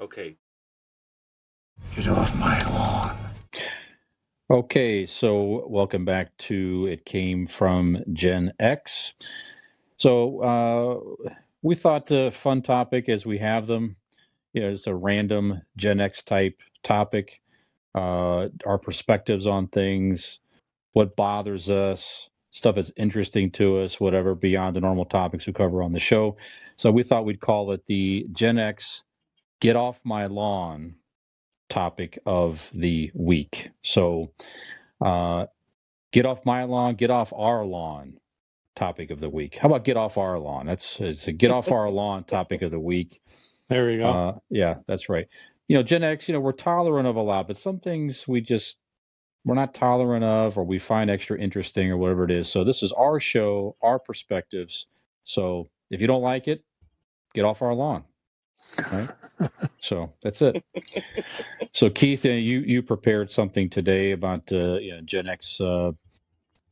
Okay. Get off my lawn. Okay, so welcome back to It Came from GenX. So we thought a fun topic as we have them, it's a random Gen X type topic, our perspectives on things, what bothers us, stuff that's interesting to us, whatever beyond the normal topics we cover on the show. So we thought we'd call it the Gen X Get Off My Lawn topic of the week. So uh, get off my lawn, get off our lawn topic of the week. How about get off our lawn? It's a get off our lawn topic of the week. There we go. Yeah, that's right. Gen X, we're tolerant of a lot, but some things we're not tolerant of or we find extra interesting or whatever it is. So this is our show, our perspectives. So if you don't like it, get off our lawn. Right? So that's it. So Keith, you prepared something today about Gen X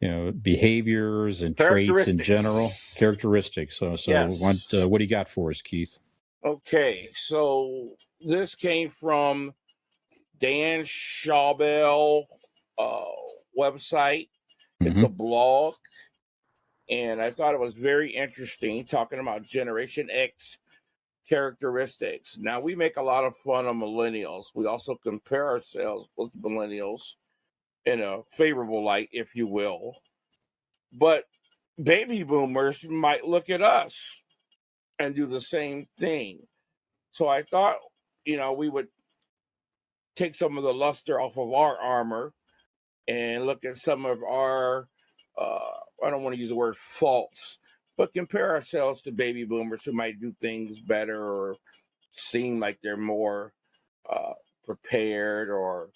behaviors and traits in general, characteristics. So Yes. what do you got for us, Keith? Okay. So this came from Dan Schawbel website. It's a blog. And I thought it was very interesting talking about Generation X characteristics. Now, we make a lot of fun of millennials. We also compare ourselves with millennials in a favorable light, if you will. But baby boomers might look at us and do the same thing. So I thought, we would take some of the luster off of our armor and look at some of our, I don't want to use the word faults, but compare ourselves to baby boomers who might do things better or seem like they're more prepared or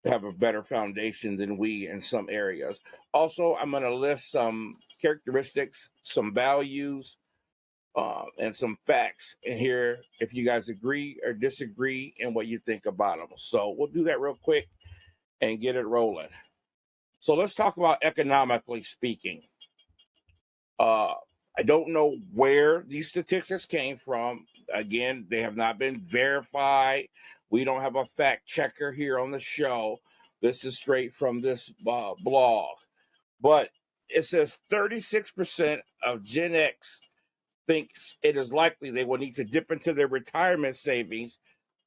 have a better foundation than we in some areas. Also, I'm going to list some characteristics, some values, and some facts in here if you guys agree or disagree and what you think about them. So we'll do that real quick and get it rolling. So let's talk about economically speaking. I don't know where these statistics came from. Again, they have not been verified. We don't have a fact checker here on the show. This is straight from this blog. But it says 36% of Gen X thinks it is likely they will need to dip into their retirement savings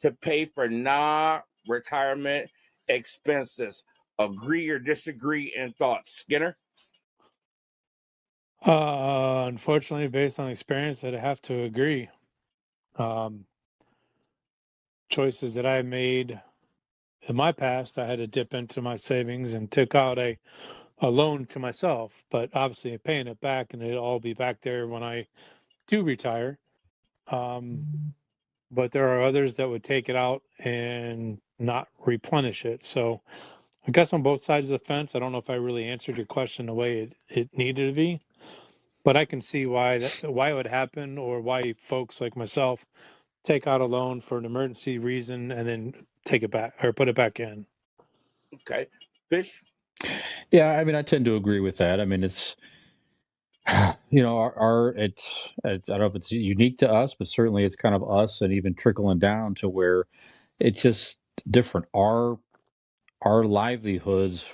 to pay for non-retirement expenses. Agree or disagree in thoughts? Skinner? Unfortunately, based on experience, I'd have to agree. Choices that I made in my past, I had to dip into my savings and took out a loan to myself, but obviously paying it back and it'll all be back there when I do retire. But there are others that would take it out and not replenish it. So I guess on both sides of the fence, I don't know if I really answered your question the way it needed to be, but I can see why it would happen or why folks like myself take out a loan for an emergency reason and then take it back or put it back in. Okay. Fish? Yeah, I mean, I tend to agree with that. I mean, it's it's I don't know if it's unique to us, but certainly it's kind of us, and even trickling down to where it's just different. Our livelihoods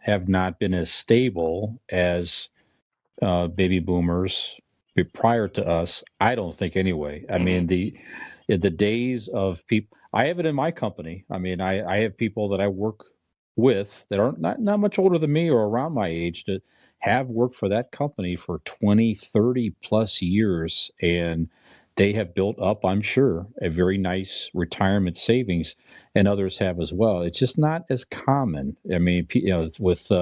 have not been as stable as baby boomers prior to us. I don't think anyway. I mean the days of people. I have it in my company. I mean, I have people that I work with that are not much older than me or around my age that have worked for that company for 20, 30 plus years, and they have built up, I'm sure, a very nice retirement savings, and others have as well. It's just not as common. I mean, with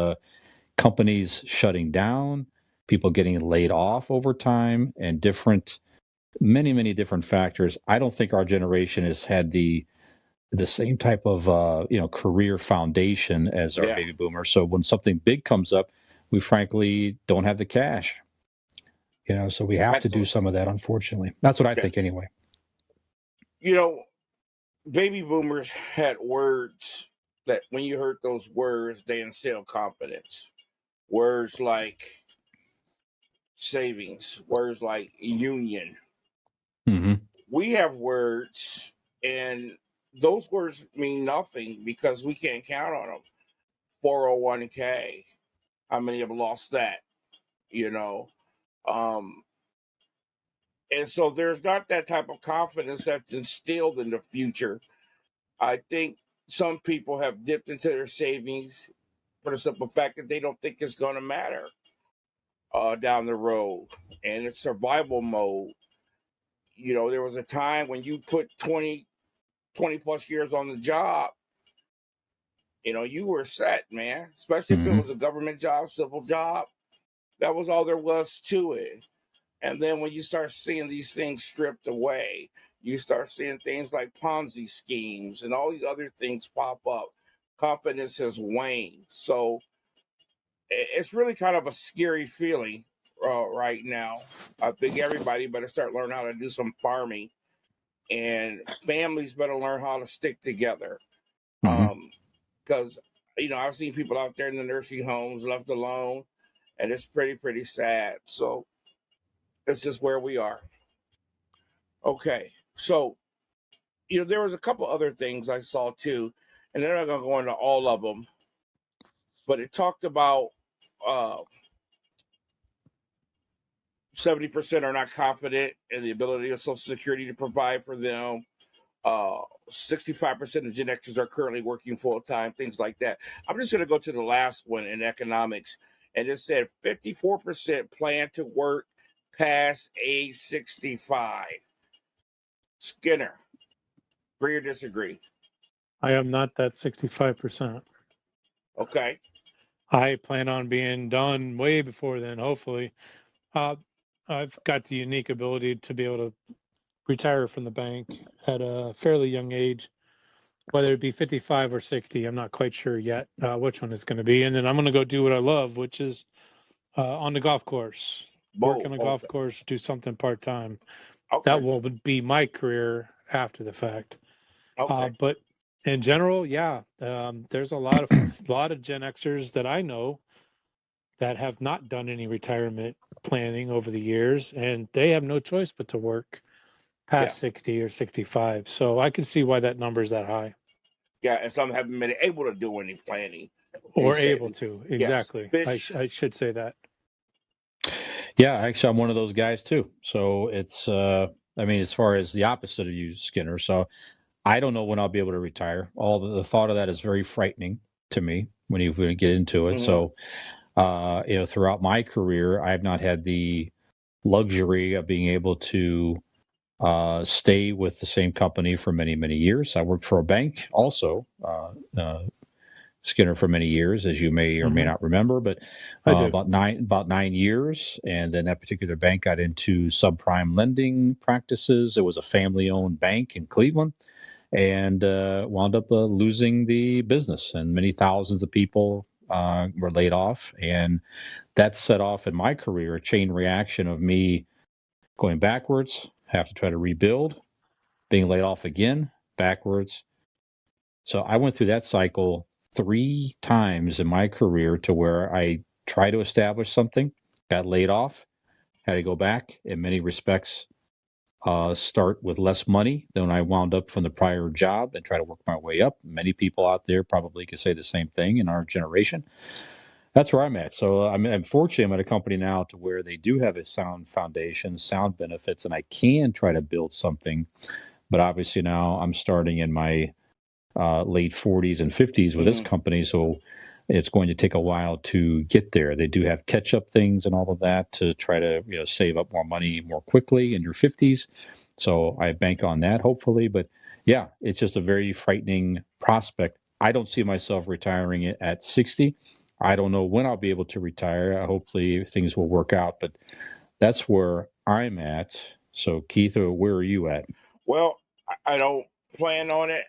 companies shutting down, people getting laid off over time, and many different factors. I don't think our generation has had the same type of career foundation as our baby boomers. So when something big comes up, we frankly don't have the cash. So we have to do some of that, unfortunately. That's what I think anyway. Baby boomers had words that when you heard those words, they instilled confidence. Words like savings, words like union, we have words, and those words mean nothing because we can't count on them. 401k, how many have lost that? You know, um, and so there's not that type of confidence that's instilled in the future. I think some people have dipped into their savings for the simple fact that they don't think it's going to matter down the road, and it's survival mode. You know, there was a time when you put 20 plus years on the job, you know, you were set, man, especially if it was a government job, civil job. That was all there was to it. And then when you start seeing these things stripped away, you start seeing things like Ponzi schemes and all these other things pop up. Confidence has waned. So it's really kind of a scary feeling right now. I think everybody better start learning how to do some farming, and families better learn how to stick together. Because, you know, I've seen people out there in the nursing homes left alone, and it's pretty sad. So it's just where we are. Okay. So, you know, there was a couple other things I saw too, and they're not going to go into all of them, but it talked about 70% are not confident in the ability of Social Security to provide for them. 65% of Gen Xers are currently working full time, things like that. I'm just going to go to the last one in economics, and it said 54% plan to work past age 65. Skinner, agree or disagree? I am not that 65%. Okay. I plan on being done way before then, hopefully. I've got the unique ability to be able to retire from the bank at a fairly young age, whether it be 55 or 60. I'm not quite sure yet which one it's going to be. And then I'm going to go do what I love, which is on the golf course, work on a golf course, do something part-time. Okay. That will be my career after the fact. Okay. But in general, yeah, there's a lot of Gen Xers that I know that have not done any retirement planning over the years, and they have no choice but to work past 60 or 65. So I can see why that number is that high. Yeah, and some haven't been able to do any planning. Or able to, exactly. Yes, I should say that. Yeah, actually, I'm one of those guys too. So it's, I mean, as far as the opposite of you, Skinner. So I don't know when I'll be able to retire. All the thought of that is very frightening to me when you get into it. So, you know, throughout my career, I have not had the luxury of being able to stay with the same company for many years. I worked for a bank also, Skinner, for many years, as you may or may not remember, but about 9 years. And then that particular bank got into subprime lending practices. It was a family-owned bank in Cleveland, and wound up losing the business, and many thousands of people were laid off. And that set off in my career a chain reaction of me going backwards, have to try to rebuild, being laid off again, backwards. So I went through that cycle 3 times in my career, to where I tried to establish something, got laid off, had to go back, in many respects, start with less money than I wound up from the prior job, and try to work my way up. Many people out there probably could say the same thing in our generation. That's where I'm at. So unfortunately, I'm at a company now to where they do have a sound foundation, sound benefits, and I can try to build something. But obviously now I'm starting in my late 40s and 50s with this company, so it's going to take a while to get there. They do have catch-up things and all of that to try to, you know, save up more money more quickly in your 50s. So I bank on that, hopefully. But yeah, it's just a very frightening prospect. I don't see myself retiring at 60. I don't know when I'll be able to retire. Hopefully things will work out, but that's where I'm at. So Keith, where are you at? Well, I don't plan on it,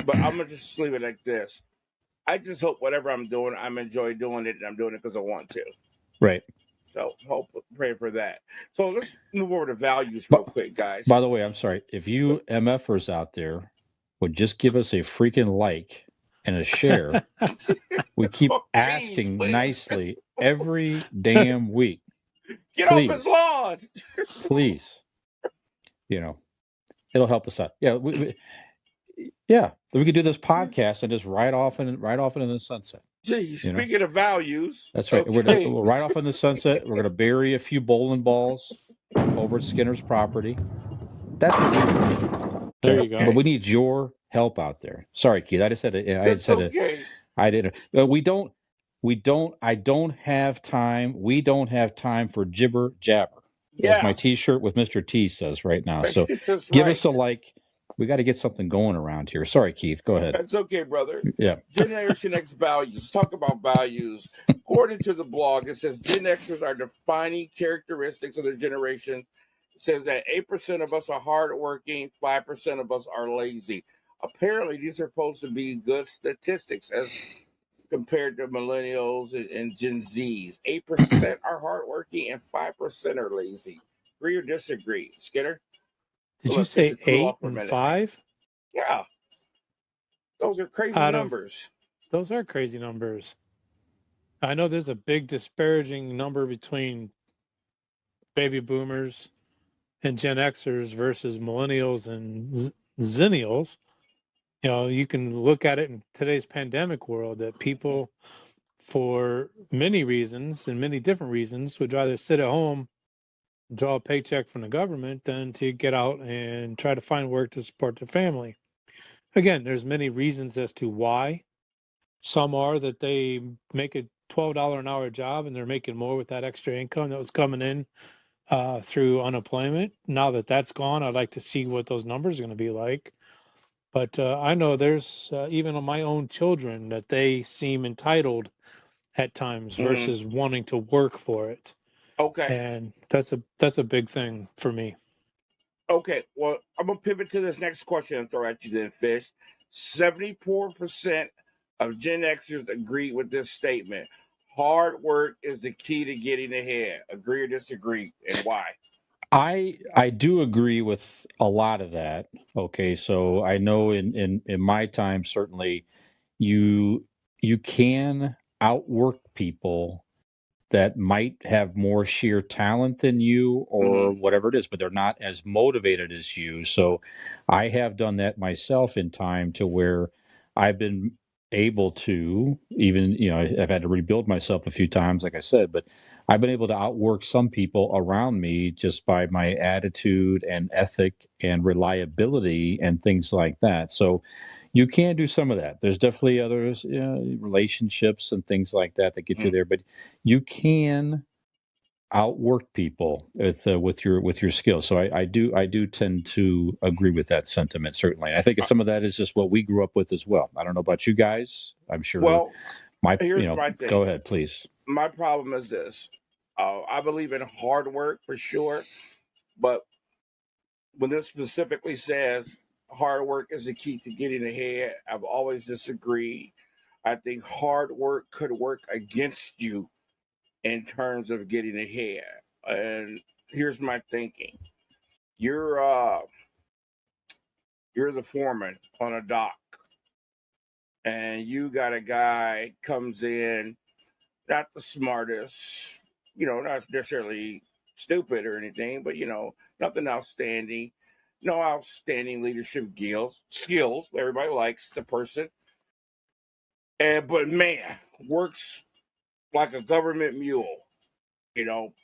but I'm going to just leave it like this. I just hope whatever I'm doing, I'm enjoy doing it, and I'm doing it because I want to. Right. So pray for that. So let's move over to values real quick, guys. By the way, I'm sorry. If you MFers out there would just give us a freaking like and a share, we keep asking nicely every damn week. Get off his lawn. Please. You know, It'll help us out. Yeah, we could do this podcast and just ride off into the sunset. Gee, You know, speaking of values, that's right. okay. We'll ride off in the sunset. We're gonna bury a few bowling balls over at Skinner's property. That's what we do. There Okay, you go. but we need your help out there. Sorry, Keith. I just had to. I That's just had to. okay. I didn't. We don't. I don't have time. We don't have time for jibber jabber, as my Yes, T-shirt with Mr. T says right now. So, that's give right. us a like. We got to get something going around here. Sorry, Keith. Go ahead. That's okay, brother. Yeah. Generation X values. Talk about values. According to the blog, it says Gen Xers are defining characteristics of their generation. It says that 8% of us are hardworking, 5% of us are lazy. Apparently, these are supposed to be good statistics as compared to millennials and Gen Zs. 8% are hardworking and 5% are lazy. Agree or disagree? Skinner? Did We'll you let Fisher say cool 8 off for a and minute. 5? Yeah. Those are crazy Out of numbers. those are crazy numbers. I know there's a big disparaging number between baby boomers and Gen Xers versus millennials and zennials. You know, you can look at it in today's pandemic world that people, for many reasons and many different reasons, would rather sit at home, draw a paycheck from the government than to get out and try to find work to support their family. Again, there's many reasons as to why. Some are that they make a $12 an hour job and they're making more with that extra income that was coming in through unemployment. Now that that's gone, I'd like to see what those numbers are going to be like. But I know there's even on my own children that they seem entitled at times versus wanting to work for it, Okay. and that's a big thing for me. Okay. Well, I'm gonna pivot to this next question and throw at you then, Fish. 74% of Gen Xers agree with this statement. Hard work is the key to getting ahead. Agree or disagree, and why? I do agree with a lot of that. Okay, so I know in my time certainly you you can outwork people that might have more sheer talent than you or Mm-hmm. whatever it is, but they're not as motivated as you. So I have done that myself in time to where I've been able to even, I've had to rebuild myself a few times, like I said, but I've been able to outwork some people around me just by my attitude and ethic and reliability and things like that. So you can do some of that. There's definitely others, relationships and things like that that get you there, but you can outwork people with your skills. So I do tend to agree with that sentiment certainly. And I think some of that is just what we grew up with as well. I don't know about you guys. I'm sure Well, here's my go thing. ahead, please. My problem is this. I believe in hard work for sure, but when this specifically says hard work is the key to getting ahead, I've always disagreed. I think hard work could work against you in terms of getting ahead. And here's my thinking. You're you're the foreman on a dock and you got a guy comes in, not the smartest, not necessarily stupid or anything, but nothing outstanding, no outstanding leadership skills. Everybody likes the person. But man, works like a government mule,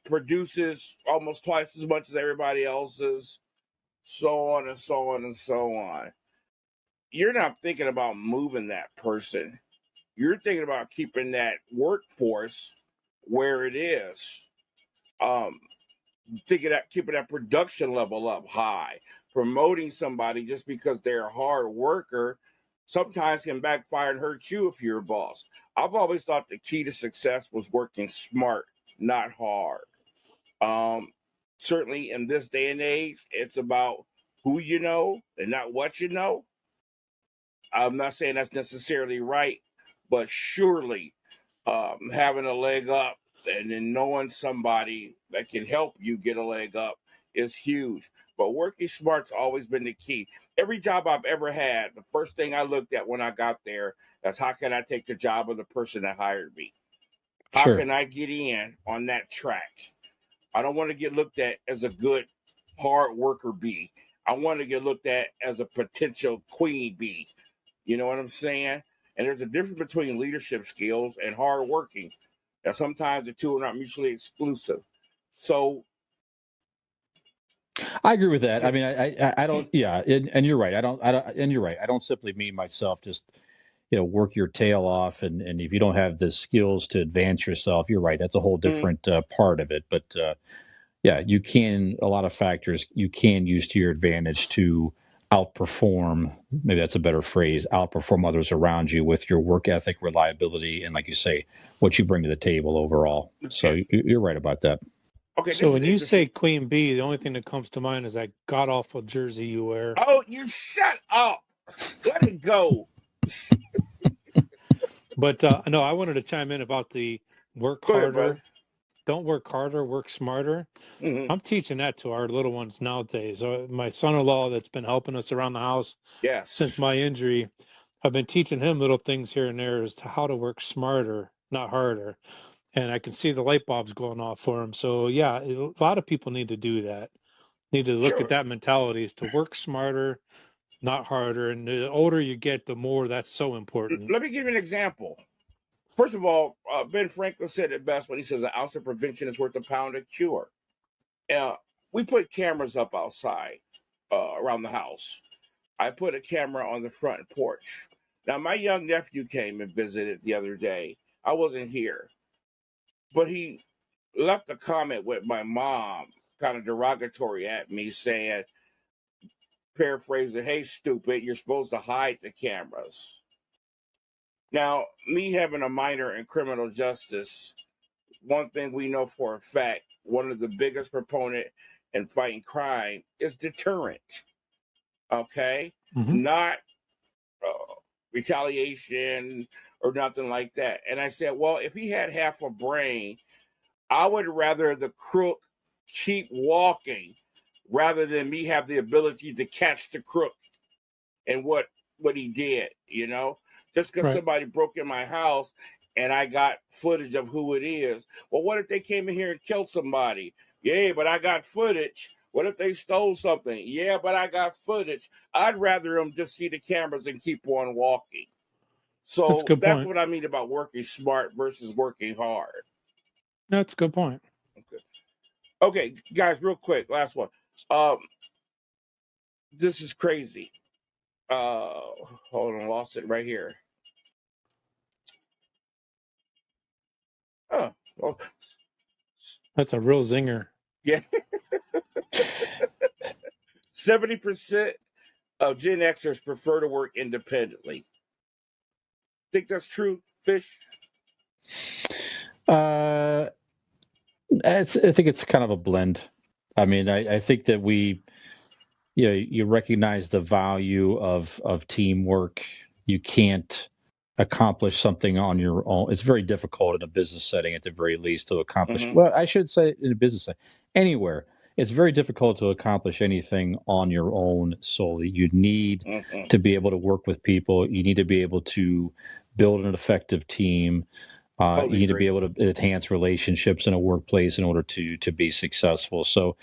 produces almost twice as much as everybody else's, so on and so on and so on. You're not thinking about moving that person. You're thinking about keeping that workforce where it is. Um, Thinking that keeping that production level up high. Promoting somebody just because they're a hard worker sometimes can backfire and hurt you if you're a boss. I've always thought the key to success was working smart, not hard. Um, Certainly in this day and age, it's about who you know and not what you know. I'm not saying that's necessarily right, but surely having a leg up and then knowing somebody that can help you get a leg up is huge. But working smart's always been the key. Every job I've ever had, the first thing I looked at when I got there is how can I take the job of the person that hired me? How Sure. can I get in on that track? I don't want to get looked at as a good hard worker bee. I want to get looked at as a potential queen bee. You know what I'm saying? And there's a difference between leadership skills and hard working. Now, sometimes the two are not mutually exclusive. So I agree with that. I mean, I don't. Yeah, and you're right. And you're right. I don't simply mean myself. Just work your tail off, and if you don't have the skills to advance yourself, you're right. That's a whole different part of it. But yeah, you can a lot of factors you can use to your advantage to outperform. Maybe that's a better phrase. Outperform others around you with your work ethic, reliability, and like you say, what you bring to the table overall. So you're right about that. okay, So this is when you say interesting. queen bee, the only thing that comes to mind is that god awful jersey you wear. Oh, you shut up. Let it go. But no, I wanted to chime in about the work Go ahead, brother. harder. Don't work harder, work smarter. Hmm. I'm teaching that to our little ones nowadays. My son-in-law that's been helping us around the house since Yes. my injury, I've been teaching him little things here and there as to how to work smarter, not harder. And I can see the light bulbs going off for him. So yeah, a lot of people need to do that. Need to look at Sure. that mentality is to work smarter, not harder. And the older you get, the more that's so important. Let me give you an example. First of all, Ben Franklin said it best when he says an ounce of prevention is worth a pound of cure. Uh, we put cameras up outside around the house. I put a camera on the front porch. Now, my young nephew came and visited the other day. I wasn't here, but he left a comment with my mom, kind of derogatory at me, saying, paraphrasing, "Hey, stupid, you're supposed to hide the cameras." Now, me having a minor in criminal justice, one thing we know for a fact, one of the biggest proponent in fighting crime is deterrent. Okay, Mm-hmm. not retaliation or nothing like that. And I said, well, if he had half a brain, I would rather the crook keep walking rather than me have the ability to catch the crook and what he did, just because Right. somebody broke in my house and I got footage of who it is. Well, what if they came in here and killed somebody? Yeah, but I got footage. What if they stole something? Yeah, but I got footage. I'd rather them just see the cameras and keep on walking. That's a So good that's point. what I mean about working smart versus working hard. That's a good point. Okay, guys, real quick, last one. Um, this is crazy. Hold on, lost it right here. Oh, well, That's a real zinger. yeah. 70% of Gen Xers prefer to work independently. Think that's true, Fish? I think it's kind of a blend. I mean, I think that you recognize the value of teamwork. You can't accomplish something on your own. It's very difficult in a business setting, at the very least, to accomplish. Mm-hmm. Well, I should say in a business setting, anywhere. It's very difficult to accomplish anything on your own solely. You need Mm-hmm. to be able to work with people. You need to be able to build an effective team. You Totally need to be agree. able to enhance relationships in a workplace in order to be successful. So,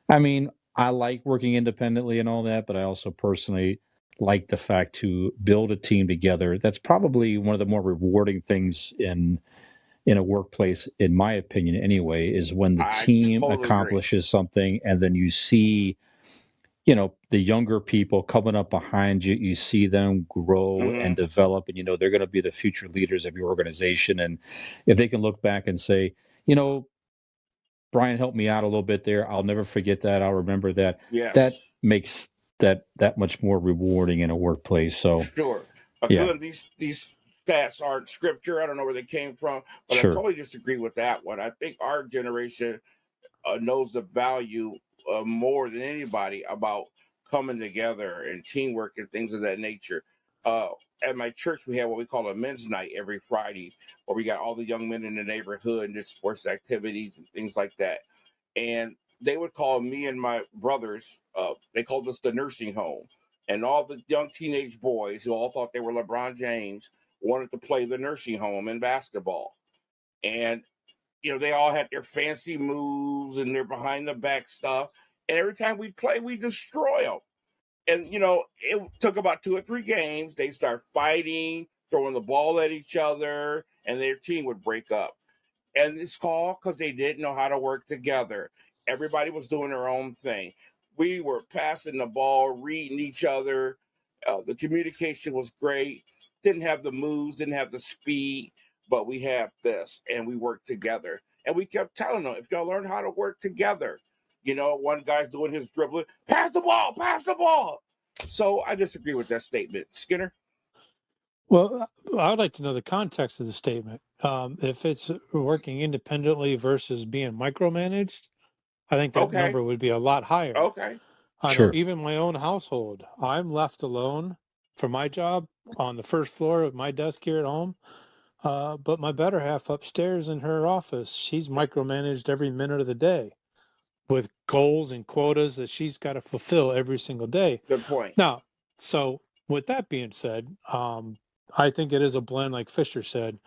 I mean, I like working independently and all that, but I also personally like the fact to build a team together. That's probably one of the more rewarding things in a workplace, in my opinion, anyway, is when the I team totally agree. accomplishes something and then you see, the younger people coming up behind you, you see them grow and Mm-hmm. develop, and they're going to be the future leaders of your organization. And if they can look back and say, you know, Brian helped me out a little bit there. I'll never forget that. I'll remember that. That Yes, makes that much more rewarding in a workplace. So sure. yeah, Again, these stats aren't scripture. I don't know where they came from, but I sure. totally disagree with that one. I think our generation knows the value more than anybody about coming together and teamwork and things of that nature. Uh, at my church, we have what we call a men's night every Friday, where we got all the young men in the neighborhood and did sports activities and things like that. And they would call me and my brothers, they called us the nursing home. And all the young teenage boys who all thought they were LeBron James wanted to play the nursing home in basketball. And they all had their fancy moves and their behind the back stuff. And every time we play, we destroy them. And, it took about 2 or 3 games. They start fighting, throwing the ball at each other, and their team would break up. And it's called because they didn't know how to work together. Everybody was doing their own thing. We were passing the ball, reading each other. The communication was great. Didn't have the moves, didn't have the speed, but we have this, and we worked together. And we kept telling them, if y'all learn how to work together, one guy's doing his dribbling, pass the ball, pass the ball. So I disagree with that statement. Skinner? Well, I would like to know the context of the statement. If it's working independently versus being micromanaged, I think that Okay. number would be a lot higher. Okay. I know Sure. even my own household, I'm left alone for my job on the first floor of my desk here at home. But my better half upstairs in her office, she's micromanaged every minute of the day with goals and quotas that she's got to fulfill every single day. Good point. Now, so with that being said, I think it is a blend, like Fisher said.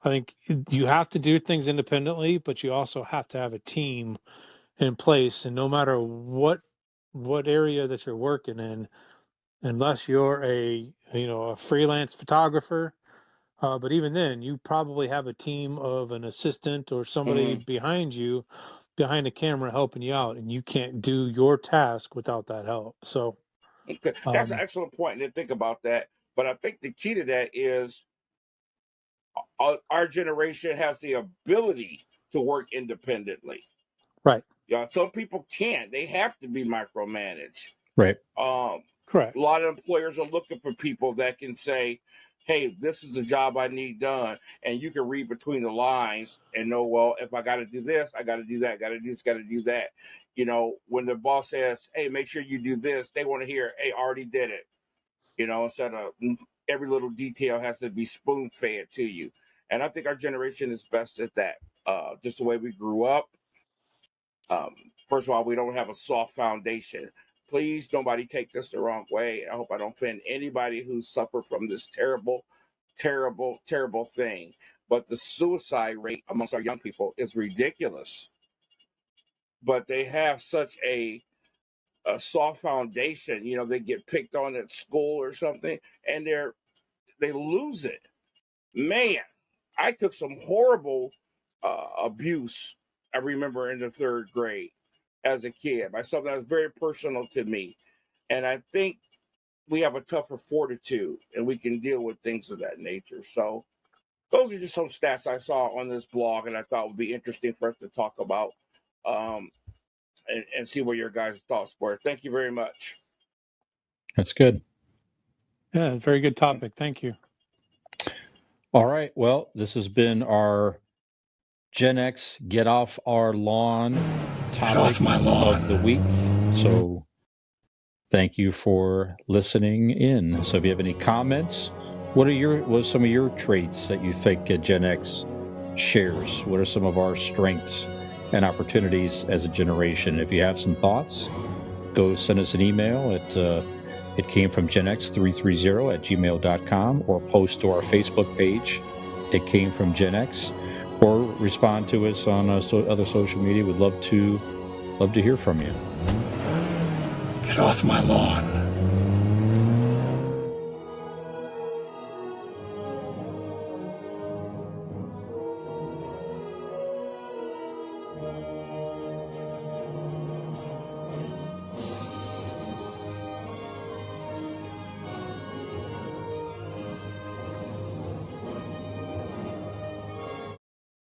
I think you have to do things independently, but you also have to have a team in place. And no matter what area that you're working in, unless you're a freelance photographer, but even then, you probably have a team of an assistant or somebody behind you, behind the camera helping you out, and you can't do your task without that help. So Okay. That's an excellent point. I didn't think about that. But I think the key to that is our generation has the ability to work independently. right. Some people can't. They have to be micromanaged. Right. Correct. A lot of employers are looking for people that can say, hey, this is the job I need done. And you can read between the lines and know, well, if I got to do this, I got to do that, got to do this, got to do that. When the boss says, hey, make sure you do this, they want to hear, hey, I already did it. Instead of every little detail has to be spoon fed to you. And I think our generation is best at that. Just the way we grew up. First of all, we don't have a soft foundation. Please, nobody take this the wrong way. I hope I don't offend anybody who suffered from this terrible, terrible, terrible thing. But the suicide rate amongst our young people is ridiculous. But they have such a soft foundation. They get picked on at school or something, and they lose it. Man, I took some horrible abuse. I remember in the 3rd grade as a kid, by something that was very personal to me. And I think we have a tougher fortitude and we can deal with things of that nature. So those are just some stats I saw on this blog and I thought would be interesting for us to talk about and see what your guys' thoughts were. Thank you very much. That's good. Yeah, very good topic. Thank you. All right. Well, this has been our GenX Get Off Our Lawn topic off my lawn. of the week. So thank you for listening in. So if you have any comments, what are some of your traits that you think Gen X shares? What are some of our strengths and opportunities as a generation? If you have some thoughts, go send us an email at it came from genx330@gmail.com or post to our Facebook page. It came from GenX, or respond to us on other social media. We'd love to hear from you. Get off my lawn.